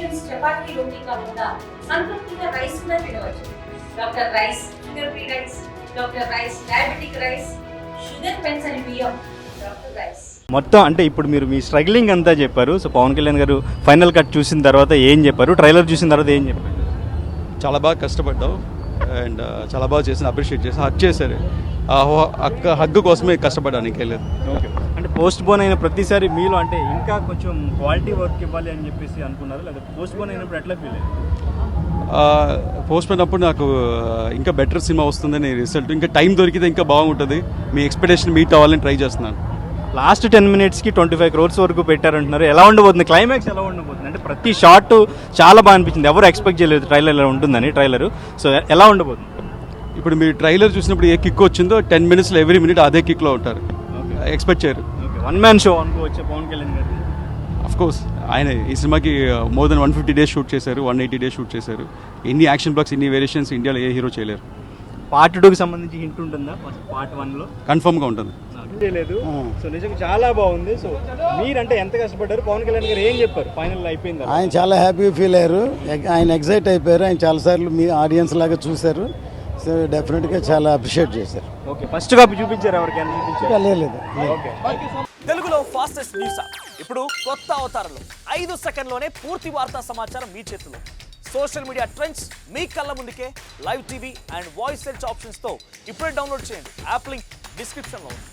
Options chapati రోటీ కాకుండా సంతృప్తిగా rice కూడా తినవచ్చు. Doctor rice, sugar free rice, doctor rice, diabetic rice, sugar పెన్సని బియ్యం, డాక్టర్ రైస్. మొత్తం అంటే ఇప్పుడు మీరు మీ స్ట్రగ్లింగ్ అంతా చెప్పారు. సో పవన్ కళ్యాణ్ గారు ఫైనల్ కట్ చూసిన తర్వాత ఏం చెప్పారు, ట్రైలర్ చూసిన తర్వాత ఏం చెప్పారు? చాలా బాగా కష్టపడ్డావు అండ్ చాలా బాగా చేసిన, అప్రిషియేట్ చేసి హక్ చేశారు. హగ్గు కోసమే కష్టపడ్డాను, ఇంకేం ఓకే. అంటే పోస్ట్ పోన్ అయిన ప్రతిసారి మీలో అంటే ఇంకా కొంచెం క్వాలిటీ వర్క్ ఇవ్వాలి అని చెప్పేసి అనుకున్నారు, లేదా పోస్ట్ పోన్ అయినప్పుడు ఎట్లా ఫీల్ అయ్యారు? పోస్ట్ పోయినప్పుడు నాకు ఇంకా బెటర్ సినిమా వస్తుందని రిజల్ట్, ఇంకా టైం దొరికితే ఇంకా బాగుంటుంది, మీ ఎక్స్పెక్టేషన్ మీట్ అవ్వాలని ట్రై చేస్తున్నాను. లాస్ట్ 10 minutesకి 25 crores వరకు పెట్టారంటున్నారు. ఎలా ఉండబోతుంది క్లైమాక్స్, ఎలా ఉండబోతుంది? అంటే ప్రతి షాట్ చాలా బాగా అనిపించింది, ఎవరు ఎక్స్పెక్ట్ చేయలేదు ట్రైలర్ ఎలా ఉంటుందని. ట్రైలర్ సో ఎలా ఉండబోతుంది? ఇప్పుడు మీరు ట్రైలర్ చూసినప్పుడు ఏ కిక్ వచ్చిందో 10 minutesలో ఎవ్రీ మినిట్ అదే కిక్లో ఉంటారు, ఎక్స్పెక్ట్ చేయరు. వన్ మ్యాన్ షో అనుకోవచ్చు పవన్ కళ్యాణ్ గారు. అఫ్కోర్స్ ఆయన ఈ సినిమాకి మోర్ దెన్ 150 days షూట్ చేశారు, 180 days షూట్ చేశారు. ఎన్ని యాక్షన్ బ్లాక్స్, ఎన్ని వేరియేషన్స్ ఇండియాలో ఏ హీరో చేయలేరు. పార్ట్ 2కి సంబంధించి హింట్ ఉంటుందా? పార్ట్ 1లో కన్ఫర్మ్గా ఉంటుంది. లేదు. సో నిజంగా చాలా బాగుంది. సో మీరంటే ఎంత కష్టపడ్డారు? పవన్ కళ్యాణ్ గారు ఏం చెప్పారు ఫైనల్ అయిపోయింది? ఆయన చాలా హ్యాపీగా ఫీల్ అయ్యారు, ఆయన ఎగ్జైట్ అయిపోయారు. ఆయన చాలాసార్లు మీ ఆడియన్స్ లాగా చూశారు. సో డెఫినెట్గా చాలా అప్రిషియేట్ చేశారు. ఓకే. ఫస్ట్ కాపీ చూపించారు ఎవరికైనా? చూపించారు? లేదు. ఓకే. తెలుగులో ఫాస్టెస్ట్ న్యూస్ ఇప్పుడు కొత్త అవతారంలో 5 సెకండ్లోనే పూర్తి వార్తా సమాచారం మీ చేతిలో. సోషల్ మీడియా ట్రెండ్స్ మీ కళ్ళ ముందుకే live TV and voice search ఆప్షన్స్తో ఇప్పుడే డౌన్లోడ్ చేయండి. యాప్ లింక్ డిస్క్రిప్షన్లో ఉంది.